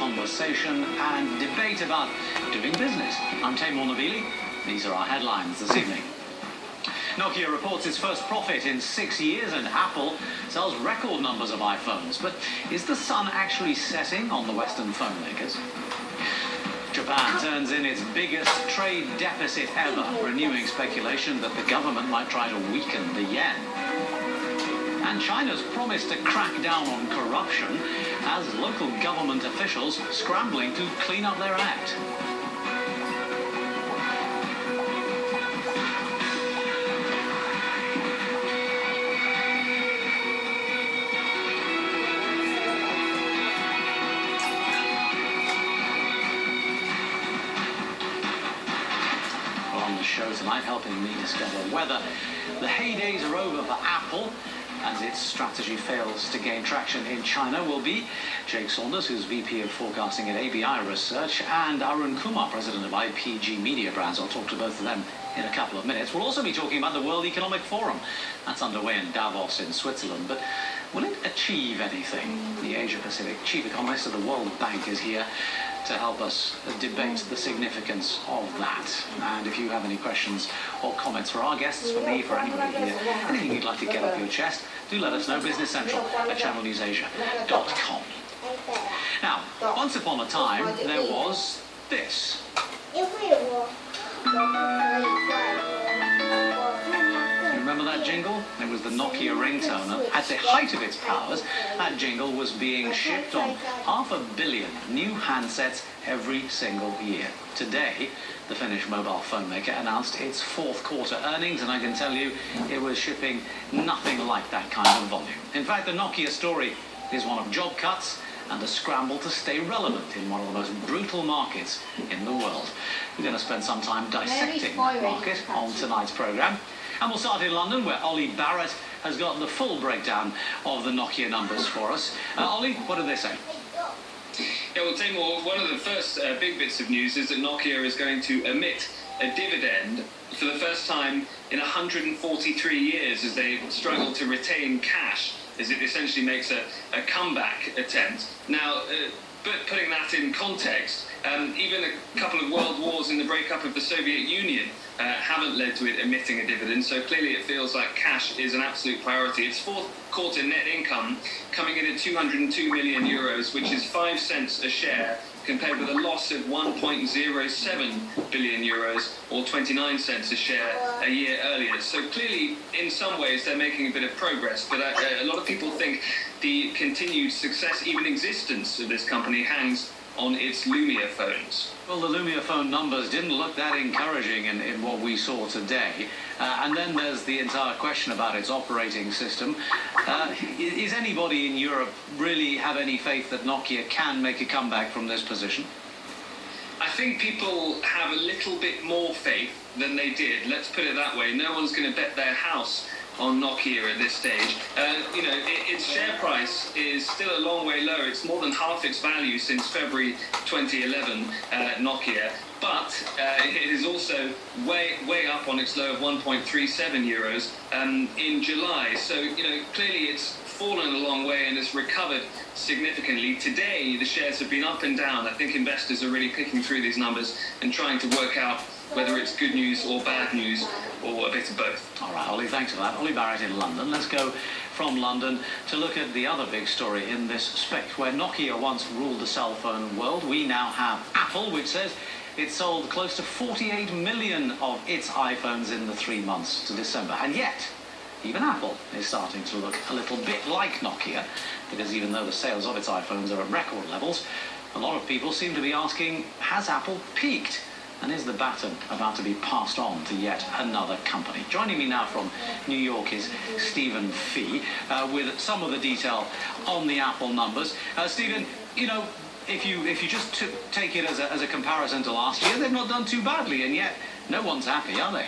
conversation and debate about doing business. I'm Taimur Nabili. These are our headlines this evening. Nokia reports its first profit in 6 years, and Apple sells record numbers of iPhones. But is the sun actually setting on the Western phone makers? Japan turns in its biggest trade deficit ever, renewing speculation that the government might try to weaken the yen. And China's promised to crack down on corruption as local government officials scrambling to clean up their act. On the show tonight, helping me discover whether the heydays are over for Apple as its strategy fails to gain traction in China will be Jake Saunders, who's VP of Forecasting at ABI Research, and Arun Kumar, President of IPG Media Brands. I'll talk to both of them in a couple of minutes. We'll also be talking about the World Economic Forum. That's underway in Davos in Switzerland, but will it achieve anything? The Asia-Pacific chief economist of the World Bank is here to help us debate the significance of that. And if you have any questions or comments for our guests, for me, for anybody here, anything you'd like to get off your chest, do let us know. Business Central at channelnewsasia.com. Now, once upon a time, there was this. Remember that jingle? It was the Nokia ringtone. At the height of its powers, that jingle was being shipped on 500 million new handsets every single year. Today, the Finnish mobile phone maker announced its fourth quarter earnings, and I can tell you it was shipping nothing like that kind of volume. In fact, the Nokia story is one of job cuts and a scramble to stay relevant in one of the most brutal markets in the world. We're going to spend some time dissecting that market on tonight's programme. And we'll start in London, where Ollie Barrett has got the full breakdown of the Nokia numbers for us. Ollie, what do they say? Yeah, well, Taimur, one of the first big bits of news is that Nokia is going to emit a dividend for the first time in 143 years as they struggle to retain cash, as it essentially makes a comeback attempt. Now, but putting that in context, even a couple of world wars and the breakup of the Soviet Union haven't led to it emitting a dividend, so clearly it feels like cash is an absolute priority. Its fourth quarter net income coming in at 202 million euros, which is 5 cents a share, compared with a loss of 1.07 billion euros, or 29 cents a share a year earlier. So clearly, in some ways, they're making a bit of progress, but a lot of people think the continued success, even existence of this company hangs on its Lumia phones. Well, the Lumia phone numbers didn't look that encouraging in what we saw today. And then there's the entire question about its operating system. Is anybody in Europe really have any faith that Nokia can make a comeback from this position? I think people have a little bit more faith than they did. Let's put it that way. No one's going to bet their house on Nokia at this stage. Its share price is still a long way lower. It's more than half its value since February 2011, Nokia. But it is also way up on its low of 1.37 euros in July. So, clearly it's fallen a long way and has recovered significantly. Today, the shares have been up and down. I think investors are really picking through these numbers and trying to work out whether it's good news or bad news, or a bit of both. All right, Ollie, thanks for that. Ollie Barrett in London. Let's go from London to look at the other big story in this space. Where Nokia once ruled the cell phone world, we now have Apple, which says it sold close to 48 million of its iPhones in the 3 months to December. And yet, even Apple is starting to look a little bit like Nokia, because even though the sales of its iPhones are at record levels, a lot of people seem to be asking, has Apple peaked? And is the baton about to be passed on to yet another company? Joining me now from New York is Stephen Fee with some of the detail on the Apple numbers. Stephen, if you just take it as a comparison to last year, they've not done too badly, and yet no one's happy, are they?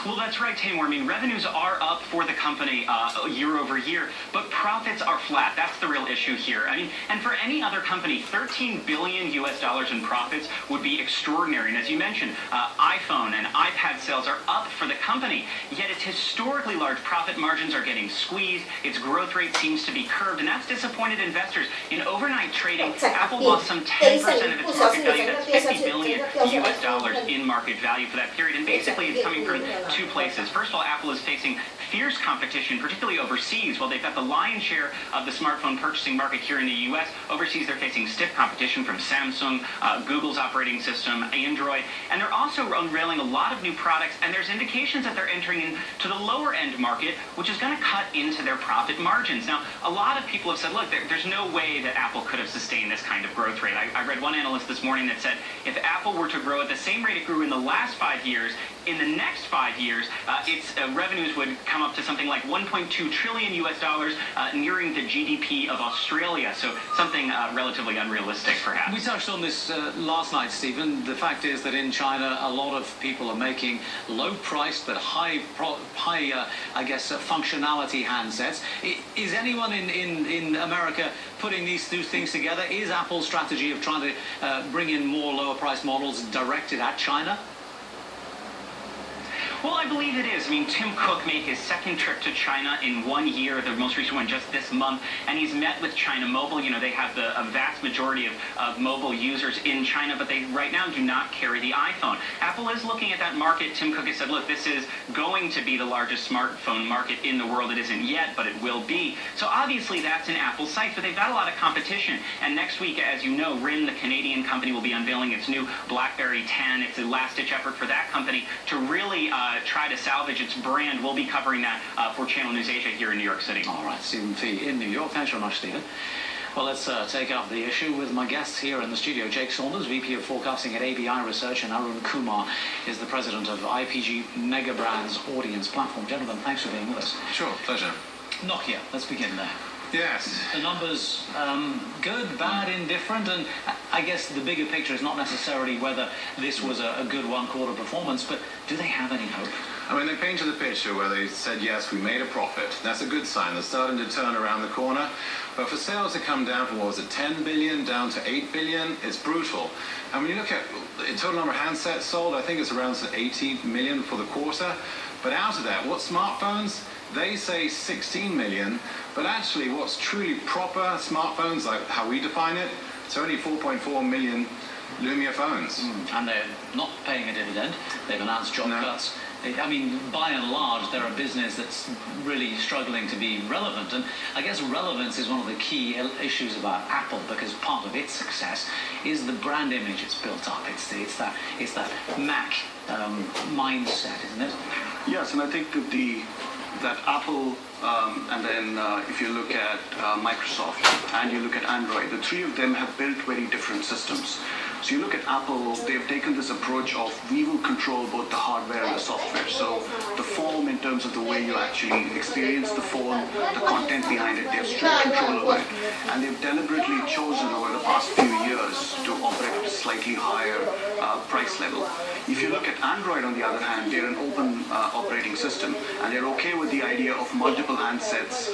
Well, that's right, Taimur. I mean, revenues are up for the company year over year, but profits are flat. That's the real issue here. I mean, and for any other company, $13 billion in profits would be extraordinary. And as you mentioned, iPhone and iPad sales are up for the company, yet its historically large profit margins are getting squeezed. Its growth rate seems to be curbed, and that's disappointed investors. In overnight trading, Apple lost some 10% of its market value. That's $50 billion in market value for that period. And basically, it's coming from two places. First of all, Apple is facing fierce competition, particularly overseas. While they've got the lion's share of the smartphone purchasing market here in the U.S., overseas they're facing stiff competition from Samsung, Google's operating system, Android, and they're also unveiling a lot of new products, and there's indications that they're entering into the lower end market, which is going to cut into their profit margins. Now, a lot of people have said, look, there's no way that Apple could have sustained this kind of growth rate. I read one analyst this morning that said if Apple were to grow at the same rate it grew in the last 5 years, in the next 5 years, its revenues would come up to something like $1.2 trillion nearing the GDP of Australia. So something relatively unrealistic, perhaps. We touched on this last night, Stephen. The fact is that in China, a lot of people are making low-priced but high, functionality handsets. Is anyone in America putting these two things together? Is Apple's strategy of trying to bring in more lower-priced models directed at China? Well, I believe it is. I mean, Tim Cook made his second trip to China in 1 year, the most recent one just this month, and he's met with China Mobile. You know, they have a vast majority of mobile users in China, but they right now do not carry the iPhone. Apple is looking at that market. Tim Cook has said, look, this is going to be the largest smartphone market in the world. It isn't yet, but it will be. So obviously that's in Apple's sights, but they've got a lot of competition. And next week, as you know, RIM, the Canadian company, will be unveiling its new BlackBerry 10. It's a last-ditch effort for that company to really try to salvage its brand. We'll be covering that for Channel News Asia here in New York City. All right, Stephen Fee in New York. Thanks very much, Stephen. Well, let's take up the issue with my guests here in the studio. Jake Saunders, VP of Forecasting at ABI Research, and Arun Kumar is the president of IPG Megabrands Audience Platform. Gentlemen, thanks for being with us. Sure, pleasure. Nokia, let's begin there. Yes. The numbers, good, bad, indifferent, and I guess the bigger picture is not necessarily whether this was a good one-quarter performance, but do they have any hope? I mean, they painted a picture where they said, yes, we made a profit. That's a good sign. They're starting to turn around the corner. But for sales to come down from, what was it, 10 billion down to 8 billion, it's brutal. And when you look at the total number of handsets sold, I think it's around 80 million for the quarter. But out of that, what smartphones? They say 16 million, but actually what's truly proper smartphones, like how we define it, it's only 4.4 million Lumia phones. And they're not paying a dividend. They've announced job cuts. I mean, by and large, they're a business that's really struggling to be relevant. And I guess relevance is one of the key issues about Apple, because part of its success is the brand image it's built up. It's that Mac mindset, isn't it? Yes, and I think that Apple, and then if you look at Microsoft and you look at Android, the three of them have built very different systems. So you look at Apple, they've taken this approach of we will control both the hardware and the software. So the form in terms of the way you actually experience the phone, the content behind it, they have strict control over it. And they've deliberately chosen over the past few years to operate at a slightly higher price level. If you look at Android, on the other hand, they're an open operating system, and they're okay with the idea of multiple handsets,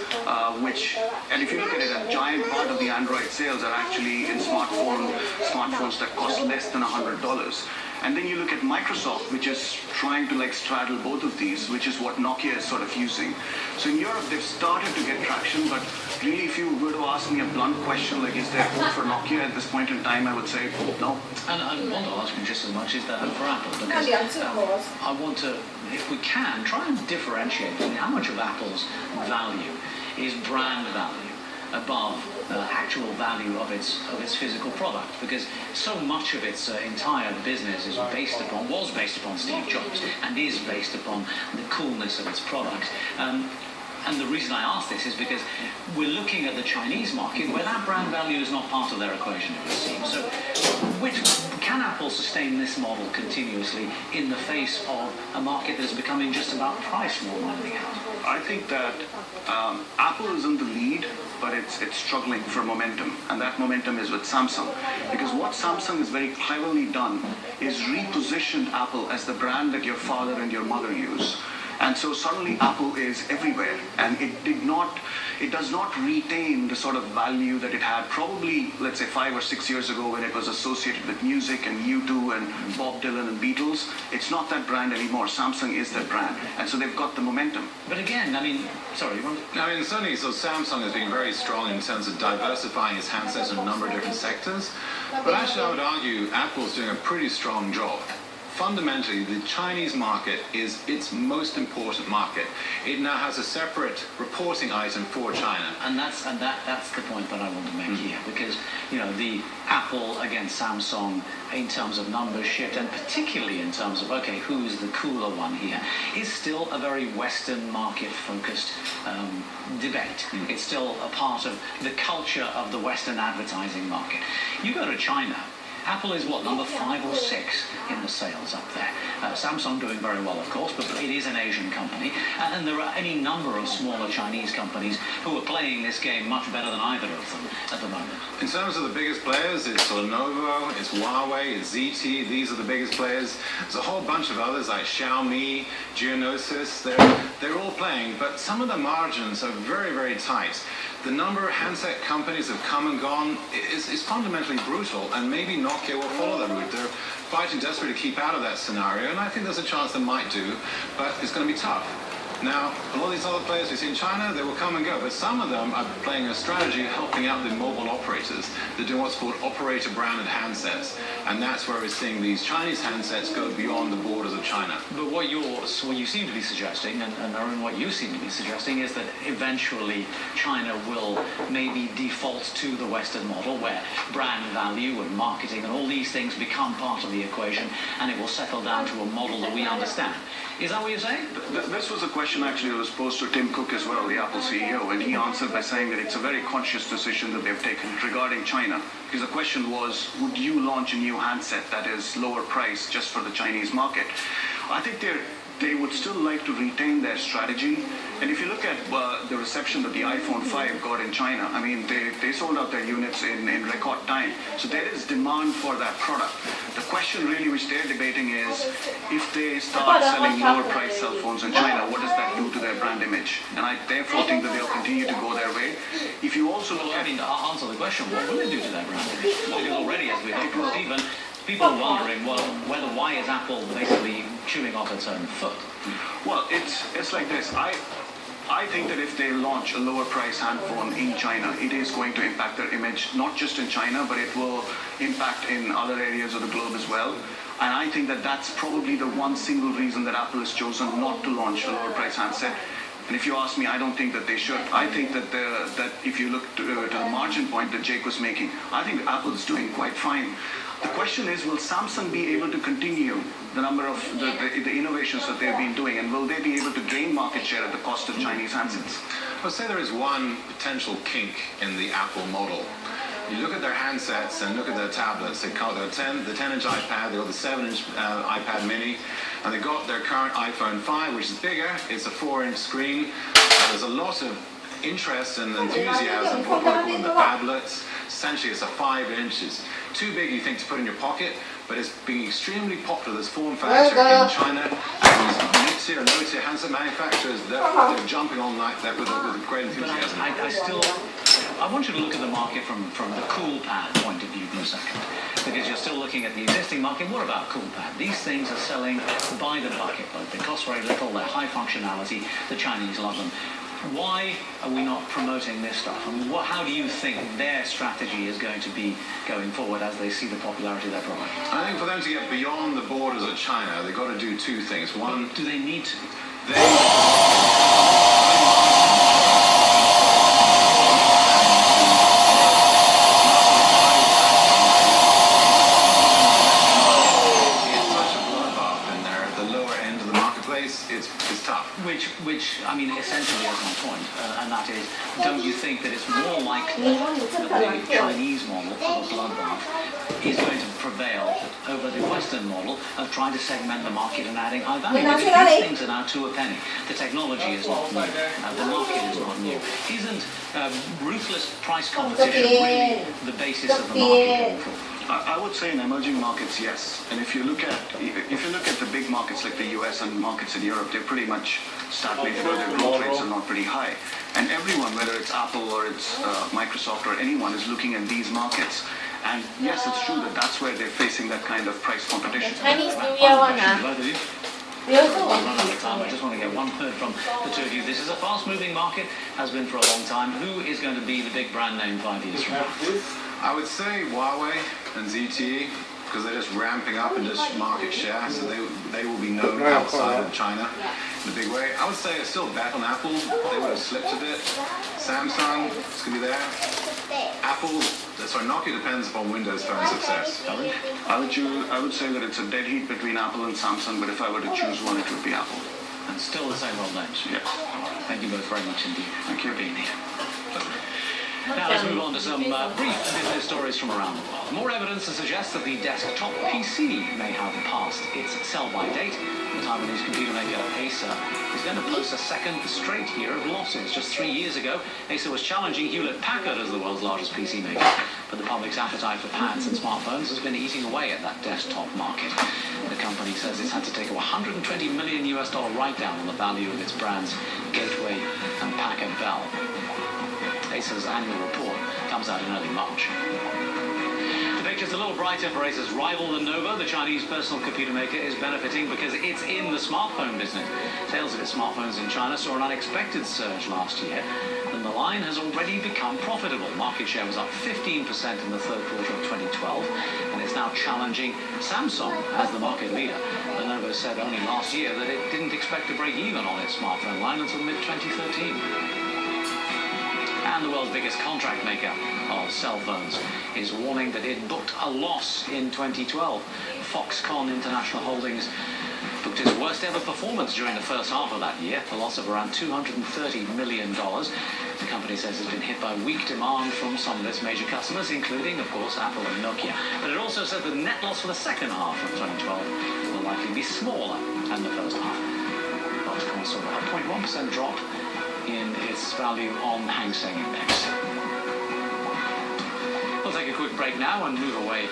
and if you look at it, a giant part of the Android sales are actually in smartphones that cost less than $100. And then you look at Microsoft, which is trying to straddle both of these, which is what Nokia is sort of using. So in Europe, they've started to get traction, but really, if you were to ask me a blunt question, like, is there hope for Nokia at this point in time, I would say no. And I want to ask you just as much, is there hope for Apple? Because I want to, if we can, try and differentiate how much of Apple's value is brand value above actual value of its physical product, because so much of its entire business was based upon Steve Jobs and is based upon the coolness of its product. And the reason I ask this is because we're looking at the Chinese market where that brand value is not part of their equation, it would seem. So can Apple sustain this model continuously in the face of a market that's becoming just about price more than anything else? I think that Apple is in the lead, but it's struggling for momentum, and that momentum is with Samsung. Because what Samsung has very cleverly done is repositioned Apple as the brand that your father and your mother use. And so suddenly Apple is everywhere, and it does not retain the sort of value that it had probably, let's say, 5 or 6 years ago when it was associated with music and U2 and Bob Dylan and Beatles. It's not that brand anymore. Samsung is that brand, and so they've got the momentum. But again, I mean, sorry, you want to... I mean, certainly, so Samsung has been very strong in terms of diversifying its handsets in a number of different sectors. But actually, I would argue Apple's doing a pretty strong job. Fundamentally, the Chinese market is its most important market. It now has a separate reporting item for China. And that's the point that I want to make here, because the Apple against Samsung in terms of numbers shift, and particularly in terms of who's the cooler one here, is still a very Western market focused debate. It's still a part of the culture of the Western advertising market. You go to China. Apple is number 5 or 6 in the sales up there. Samsung doing very well, of course, but it is an Asian company. And there are any number of smaller Chinese companies who are playing this game much better than either of them at the moment. In terms of the biggest players, it's Lenovo, it's Huawei, it's ZTE. These are the biggest players. There's a whole bunch of others like Xiaomi, Geonosis. They're all playing, but some of the margins are very, very tight. The number of handset companies have come and gone is fundamentally brutal, and maybe Nokia will follow that route. They're fighting desperately to keep out of that scenario, and I think there's a chance they might do, but it's going to be tough. Now, a lot of these other players we see in China, they will come and go, but some of them are playing a strategy helping out the mobile operators. They're doing what's called operator-branded handsets, and that's where we're seeing these Chinese handsets go beyond the borders of China. But what you seem to be suggesting, and Arun, what you seem to be suggesting, is that eventually China will maybe default to the Western model, where brand value and marketing and all these things become part of the equation, and it will settle down to a model that we understand. Is that what you're saying? This was a question actually that was posed to Tim Cook as well, the Apple CEO, and he answered by saying that it's a very conscious decision that they've taken regarding China. Because the question was, would you launch a new handset that is lower price just for the Chinese market? I think they would still like to retain their strategy. And if you look at the reception that the iPhone 5 got in China, I mean, they sold out their units in record time. So there is demand for that product. The question really which they're debating is, if they start selling lower price cell phones in China, what does that do to their brand image? And I therefore think that they'll continue to go their way. If you also look at... I'll answer the question, what will it do to their brand image? Because already, as we heard from Stephen, people are wondering, why is Apple basically chewing off its own foot? Well, it's like this. I think that if they launch a lower price handphone in China, it is going to impact their image, not just in China, but it will impact in other areas of the globe as well. And I think that that's probably the one single reason that Apple has chosen not to launch a lower price handset. And if you ask me, I don't think that they should. I think that if you look to the margin point that Jake was making, I think Apple is doing quite fine. The question is, will Samsung be able to continue the number of the innovations that they've been doing, and will they be able to gain market share at the cost of Chinese handsets? I'll say there is one potential kink in the Apple model. You look at their handsets and look at their tablets. They've got the 10-inch iPad, they've got the 7-inch iPad mini, and they've got their current iPhone 5, which is bigger. It's a 4-inch screen. There's a lot of interest and enthusiasm for what we call the phablets. Essentially, it's a 5 inches. Too big, you think, to put in your pocket, but it's being extremely popular. This form factor in China, and mid-tier and low-tier handset manufacturers, they're jumping on like that with great enthusiasm. But I want you to look at the market from the CoolPad point of view for a second, because you're still looking at the existing market. What about CoolPad? These things are selling by the bucketload. They cost very little, they're high functionality, the Chinese love them. Why are we not promoting this stuff? I mean, how do you think their strategy is going to be going forward as they see the popularity of their product? I think for them to get beyond the borders of China, they've got to do two things. One, do they need to? It's tough. Which I mean, essentially is my point, and that is, don't you think that it's more likely that the Chinese model of a bloodbath is going to prevail over the Western model of trying to segment the market and adding high value? Because these things are now 2 a penny. The technology is not new. The market is not new. Isn't ruthless price competition really the basis of the market going forward? I would say in emerging markets, yes. And if you look at the big markets like the US and markets in Europe, they're pretty much stagnated or their growth rates are not pretty high. And everyone, whether it's Apple or it's Microsoft or anyone, is looking at these markets. And yes, it's true that that's where they're facing that kind of price competition. Chinese New Year one, Both of you. we also Run want out of time. I just want to get one word from the two of you. This is a fast-moving market, has been for a long time. Who is going to be the big brand name 5 years from now? I would say Huawei and ZTE, because they're just ramping up in just market share, so they will be known outside of China in a big way. I would say it's still bet on Apple. They would have slipped a bit. Samsung is going to be there. Nokia depends upon Windows Phone success. I would say that it's a dead heat between Apple and Samsung, but if I were to choose one, it would be Apple. And still the same old names. Yes. Thank you both very much indeed. Thank you. For being here. Now let's move on to some brief business stories from around the world. More evidence to suggest that the desktop PC may have passed its sell-by date. The Taiwanese computer maker Acer is going to post a second straight year of losses. Just 3 years ago, Acer was challenging Hewlett-Packard as the world's largest PC maker. But the public's appetite for pads and smartphones has been eating away at that desktop market. The company says it's had to take a $120 million write-down on the value of its brands Gateway and Packard Bell. Acer's annual report comes out in early March. The picture's a little brighter for Acer's rival Lenovo. The Chinese personal computer maker is benefiting because it's in the smartphone business. Sales of its smartphones in China saw an unexpected surge last year, and the line has already become profitable. Market share was up 15% in the third quarter of 2012, and it's now challenging Samsung as the market leader. Lenovo said only last year that it didn't expect to break even on its smartphone line until mid-2013. And the world's biggest contract maker of cell phones is warning that it booked a loss in 2012. Foxconn International Holdings booked its worst ever performance during the first half of that year, a loss of around $230 million. The company says it's been hit by weak demand from some of its major customers, including, of course, Apple and Nokia. But it also said the net loss for the second half of 2012 will likely be smaller than the first half. Foxconn saw a 0.1% drop in its value on the Hang Seng Index. We'll take a quick break now and move away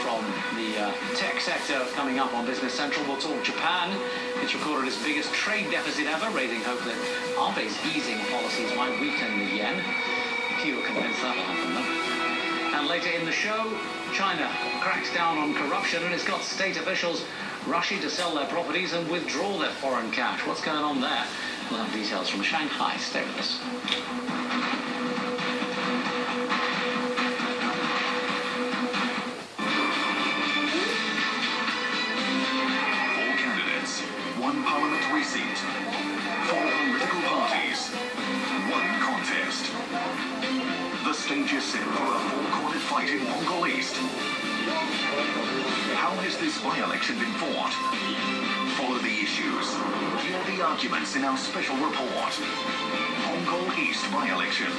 from the tech sector. Coming up on Business Central, we'll talk Japan. It's recorded its biggest trade deficit ever, raising hope that Abe's easing policies might weaken the yen. Few are convinced that'll happen, though. And later in the show, China cracks down on corruption and it's got state officials rushing to sell their properties and withdraw their foreign cash. What's going on there? We'll have details from Shanghai. Stay with us. Four candidates, one parliamentary seat, four political parties, one contest. The stage is set for a four-cornered fight in Mongol East. How has this by-election been fought? Follow the issues. Hear the arguments in our special report. Mongol East by-election.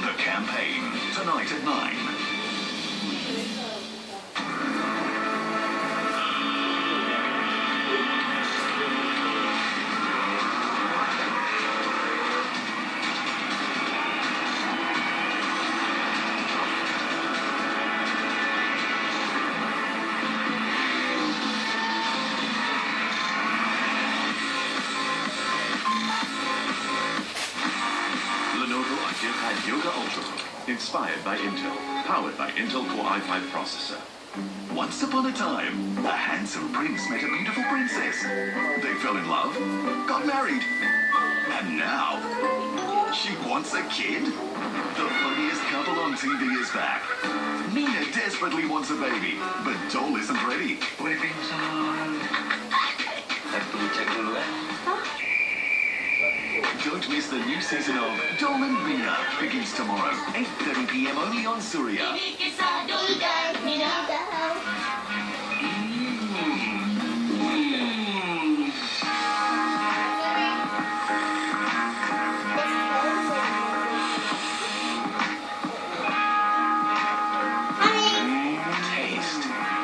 The campaign. Tonight at 9. Inspired by Intel, powered by Intel Core i5 processor. Once upon a time, a handsome prince met a beautiful princess. They fell in love, got married, and now she wants a kid? The funniest couple on TV is back. Nina desperately wants a baby, but Dole isn't ready. Don't miss the new season of Dole and Mina. Begins tomorrow, 8:30 p.m. only on Surya. Taste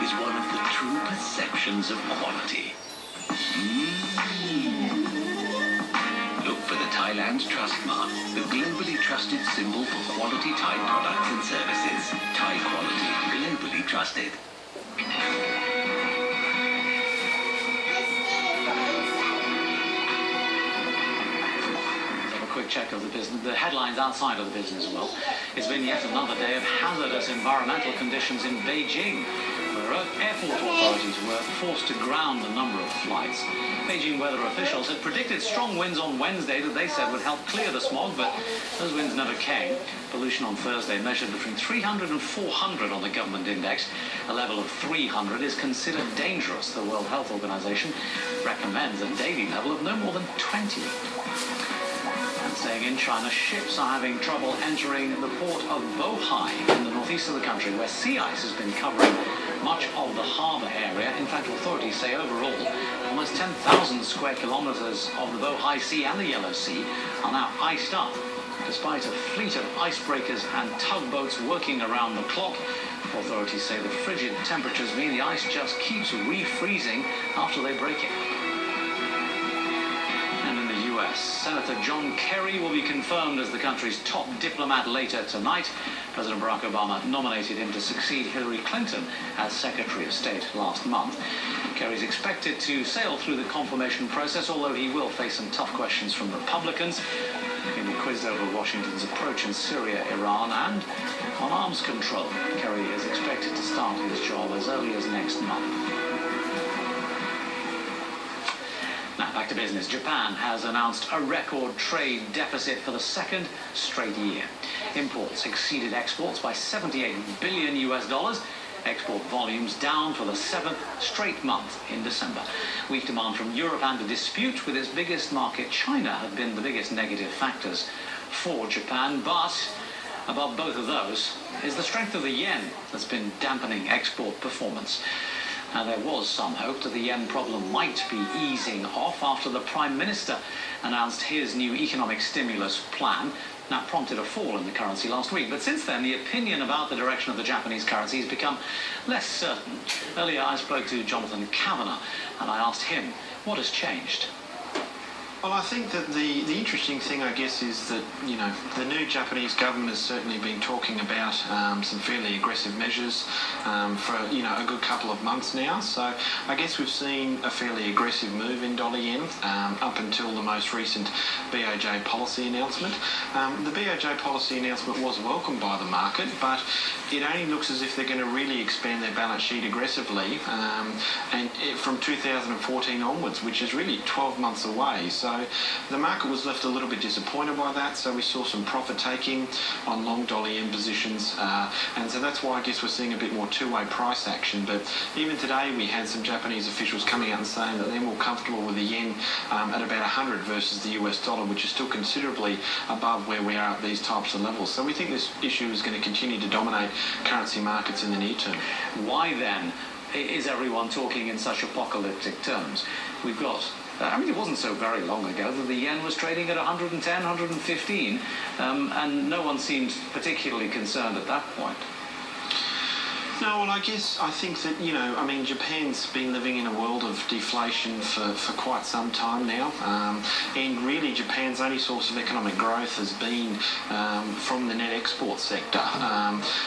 is one of the true perceptions of quality. Look for the Thailand's Trust Mark, the globally trusted symbol for quality Thai products and services. Thai quality, globally trusted. check of the headlines outside of the business world. It's been yet another day of hazardous environmental conditions in Beijing, where airport authorities were forced to ground a number of flights. Beijing weather officials had predicted strong winds on Wednesday that they said would help clear the smog, but those winds never came. Pollution on Thursday measured between 300 and 400 on the government index. A level of 300 is considered dangerous. The World Health Organization recommends a daily level of no more than 20. And staying in China, ships are having trouble entering the port of Bohai in the northeast of the country, where sea ice has been covering much of the harbour area. In fact, authorities say overall, almost 10,000 square kilometres of the Bohai Sea and the Yellow Sea are now iced up, despite a fleet of icebreakers and tugboats working around the clock. Authorities say the frigid temperatures mean the ice just keeps refreezing after they break it. And in the US, Senator John Kerry will be confirmed as the country's top diplomat later tonight. President Barack Obama nominated him to succeed Hillary Clinton as Secretary of State last month. Kerry's expected to sail through the confirmation process, although he will face some tough questions from Republicans. He'll be quizzed over Washington's approach in Syria, Iran, and on arms control. Kerry is expected to start his job as early as next month. Now back to business. Japan has announced a record trade deficit for the second straight year. Imports exceeded exports by $78 billion US. Export volumes down for the 7th straight month in December. Weak demand from Europe and a dispute with its biggest market, China, have been the biggest negative factors for Japan. But above both of those is the strength of the yen that's been dampening export performance. Now, there was some hope that the yen problem might be easing off after the Prime Minister announced his new economic stimulus plan. That prompted a fall in the currency last week. But since then, the opinion about the direction of the Japanese currency has become less certain. Earlier, I spoke to Jonathan Kavanagh, and I asked him what has changed. Well, I think that the interesting thing, I guess, is that, you know, the new Japanese government has certainly been talking about some fairly aggressive measures for, you know, a good couple of months now. So I guess we've seen a fairly aggressive move in dollar yen up until the most recent BOJ policy announcement. The BOJ policy announcement was welcomed by the market, but it only looks as if they're going to really expand their balance sheet aggressively from 2014 onwards, which is really 12 months away. So the market was left a little bit disappointed by that, so we saw some profit taking on long dollar yen positions, and so that's why I guess we're seeing a bit more two-way price action. But even today we had some Japanese officials coming out and saying that they're more comfortable with the yen at about 100 versus the US dollar, which is still considerably above where we are at these types of levels. So we think this issue is going to continue to dominate currency markets in the near term. Why then is everyone talking in such apocalyptic terms? We've got I mean, it wasn't so very long ago that the yen was trading at 110, 115, and no one seemed particularly concerned at that point. No, well, I think that, you know, I mean, Japan's been living in a world of deflation for quite some time now, and really Japan's only source of economic growth has been from the net export sector.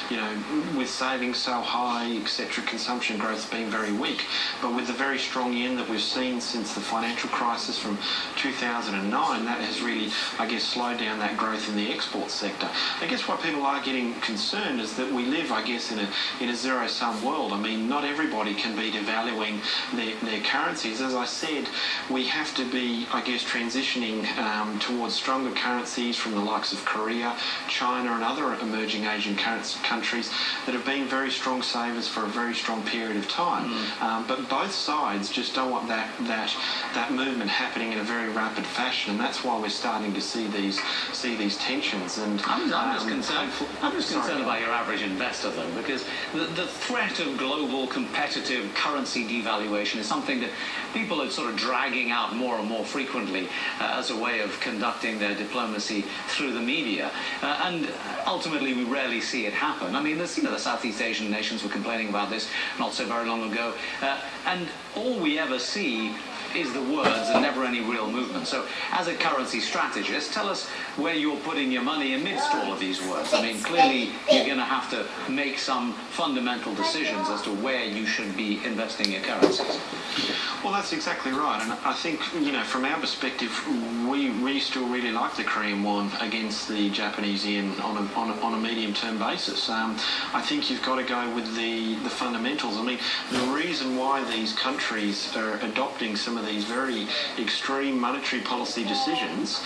You know, with savings so high, etc., consumption growth has been very weak. But with the very strong yen that we've seen since the financial crisis from 2009, that has really, I guess, slowed down that growth in the export sector. I guess why people are getting concerned is that we live, I guess, in a zero-sum world. I mean, not everybody can be devaluing their currencies. As I said, we have to be, I guess, transitioning towards stronger currencies from the likes of Korea, China and other emerging Asian countries that have been very strong savers for a very strong period of time. But both sides just don't want that movement happening in a very rapid fashion, and that's why we're starting to see these tensions. And I'm just concerned about your average investor, though, because the threat of global competitive currency devaluation is something that people are sort of dragging out more and more frequently as a way of conducting their diplomacy through the media, and ultimately we rarely see it happen. I mean, the Southeast Asian nations were complaining about this not so very long ago, and all we ever see is the words and never any real movement. So as a currency strategist, tell us where you're putting your money amidst all of these words. I mean, clearly you're going to have to make some fundamental fundamental decisions as to where you should be investing your currencies. Well, that's exactly right, and I think, from our perspective, we still really like the Korean won against the Japanese yen on a medium-term basis. I think you've got to go with the fundamentals. I mean, the reason why these countries are adopting some of these very extreme monetary policy decisions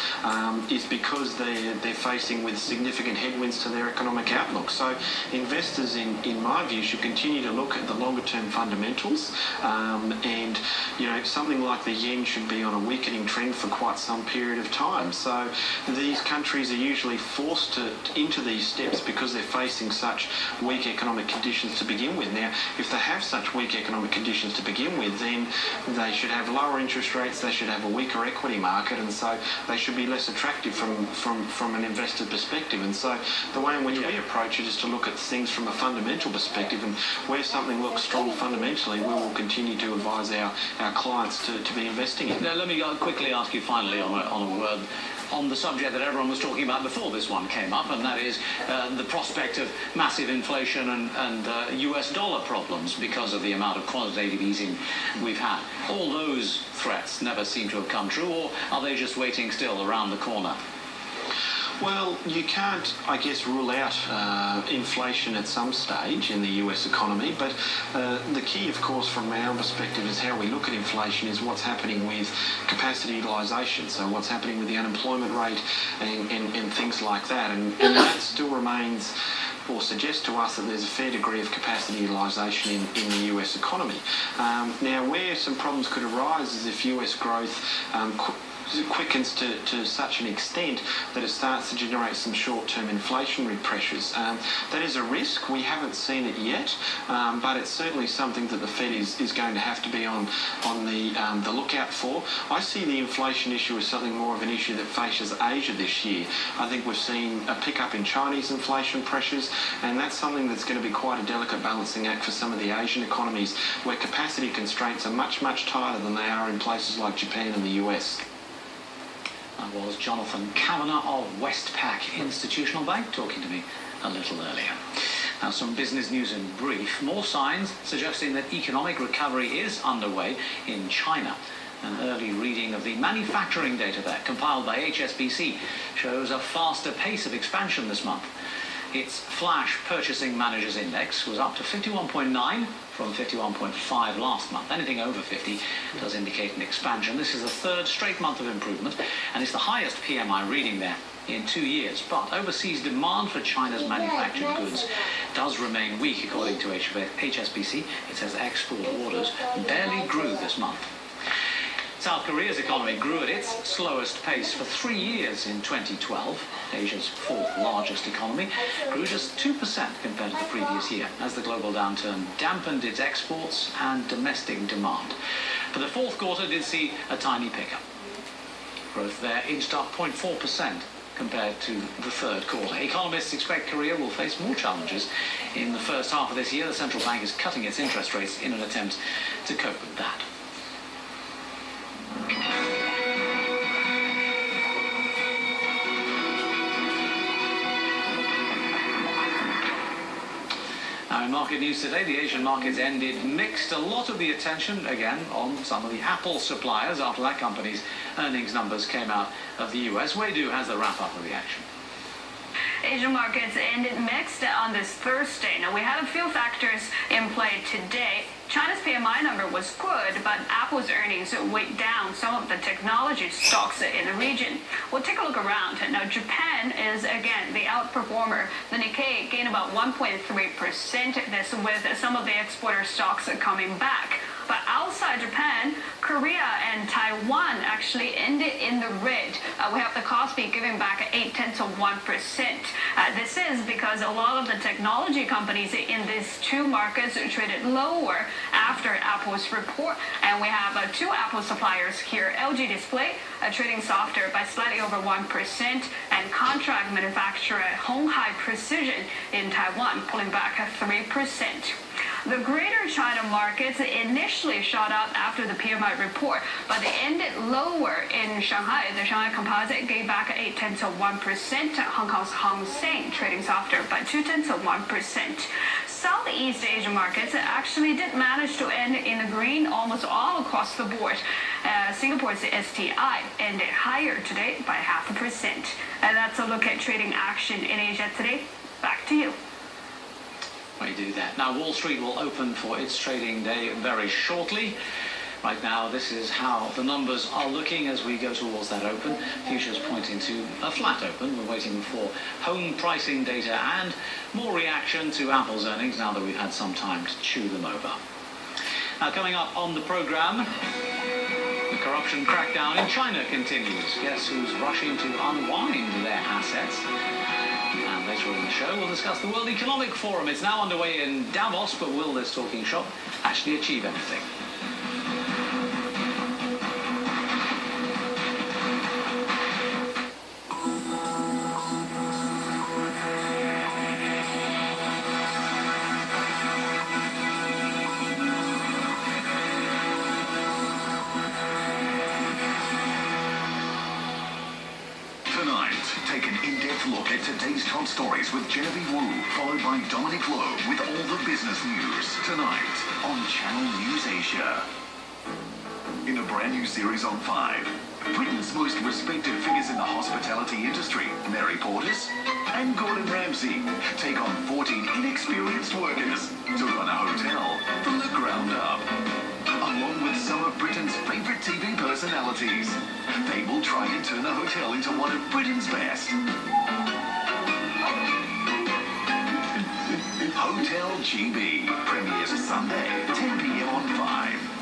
is because they're facing with significant headwinds to their economic outlook. So investors, in my view, should continue to look at the longer-term fundamentals, and something like the yen should be on a weakening trend for quite some period of time. So these countries are usually forced into these steps because they're facing such weak economic conditions to begin with. Now, if they have such weak economic conditions to begin with, then they should have lower interest rates, they should have a weaker equity market, and so they should be less attractive from an investor perspective. And so the way in which we approach it is to look at things from a fundamental perspective, and where something looks strong fundamentally, we will continue to advise our clients to be investing in. Now, let me quickly ask you finally on a word on the subject that everyone was talking about before this one came up, and that is the prospect of massive inflation and US dollar problems because of the amount of quantitative easing we've had. All those threats never seem to have come true, or are they just waiting still around the corner? Well, you can't, I guess, rule out inflation at some stage in the US economy, but the key, of course, from our perspective is how we look at inflation is what's happening with capacity utilisation, so what's happening with the unemployment rate and things like that, and that still remains or suggests to us that there's a fair degree of capacity utilisation in the US economy. Now, where some problems could arise is if US growth quickens to such an extent that it starts to generate some short-term inflationary pressures. That is a risk. We haven't seen it yet, but it's certainly something that the Fed is going to have to be on the lookout for. I see the inflation issue as something more of an issue that faces Asia this year. I think we've seen a pickup in Chinese inflation pressures, and that's something that's going to be quite a delicate balancing act for some of the Asian economies where capacity constraints are much, much tighter than they are in places like Japan and the US. That was Jonathan Kavanagh of Westpac Institutional Bank talking to me a little earlier. Now, some business news in brief. More signs suggesting that economic recovery is underway in China. An early reading of the manufacturing data there, compiled by HSBC, shows a faster pace of expansion this month. Its Flash Purchasing Managers Index was up to 51.9 from 51.5 last month. Anything over 50 does indicate an expansion. This is the third straight month of improvement, and it's the highest PMI reading there in 2 years. But overseas demand for China's manufactured goods does remain weak, according to HSBC. It says export orders barely grew this month. South Korea's economy grew at its slowest pace for 3 years in 2012. Asia's fourth largest economy grew just 2% compared to the previous year, as the global downturn dampened its exports and domestic demand. But the fourth quarter did see a tiny pickup. Growth there inched up 0.4% compared to the third quarter. Economists expect Korea will face more challenges in the first half of this year. The central bank is cutting its interest rates in an attempt to cope with that. Now, in market news today, the Asian markets ended mixed. A lot of the attention, again, on some of the Apple suppliers after that company's earnings numbers came out of the US. Wei Du has the wrap-up of the action. Asian markets ended mixed on this Thursday. Now, we had a few factors in play today. China's PMI number was good, but Apple's earnings weighed down some of the technology stocks in the region. We'll take a look around. Now, Japan is, again, the outperformer. The Nikkei gained about 1.3%, this with some of the exporter stocks coming back. But outside Japan, Korea and Taiwan actually ended in the red. We have the Kospi giving back 0.8%. This is because a lot of the technology companies in these two markets traded lower after Apple's report. And we have two Apple suppliers here. LG Display trading softer by slightly over 1%, and contract manufacturer Hon Hai Precision in Taiwan pulling back 3%. The Greater China markets initially shot up after the PMI report, but they ended lower in Shanghai. The Shanghai Composite gave back 0.8%. Hong Kong's Hang Seng trading softer by 0.2%. Southeast Asian markets actually did manage to end in the green almost all across the board. Singapore's STI ended higher today by 0.5%. And that's a look at trading action in Asia today. Back to you. We do that. Now, Wall Street will open for its trading day very shortly. Right now, this is how the numbers are looking as we go towards that open. Futures pointing to a flat open. We're waiting for home pricing data and more reaction to Apple's earnings now that we've had some time to chew them over. Now, coming up on the program, the corruption crackdown in China continues. Guess who's rushing to unwind their assets? And later in the show, we'll discuss the World Economic Forum. It's now underway in Davos, but will this talking shop actually achieve anything? Take an in-depth look at today's top stories with Genevieve Wu, followed by Dominic Lowe with all the business news. Tonight on Channel News Asia. In a brand new series on 5, Britain's most respected figures in the hospitality industry, Mary Portas and Gordon Ramsay, take on 14 inexperienced workers to run a hotel from the ground up. Along with some of Britain's favourite TV personalities, they will try and turn the hotel into one of Britain's best. Hotel GB premieres Sunday, 10 p.m. on 5.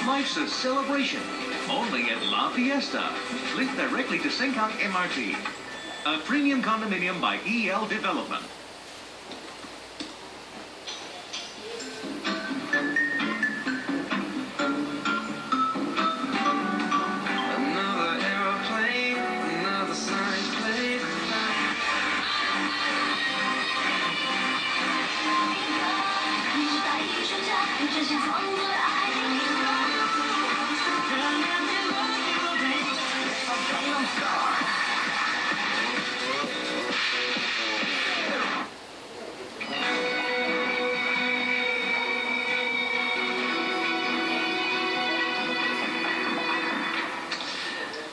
Life's a celebration, only at La Fiesta. Link directly to Sengkang MRT. A premium condominium by EL Development. Another aeroplane, another science plane.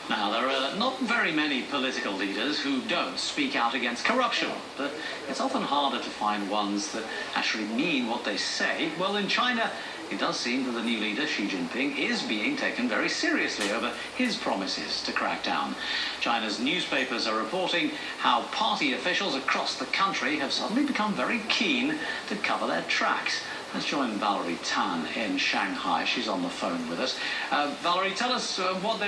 Now, there are not very many political leaders who don't speak out against corruption, but it's often harder to find ones that actually mean what they say. Well, in China, it does seem that the new leader, Xi Jinping, is being taken very seriously over his promises to crack down. China's newspapers are reporting how party officials across the country have suddenly become very keen to cover their tracks. Let's join Valerie Tan in Shanghai. She's on the phone with us. Valerie, tell us what they're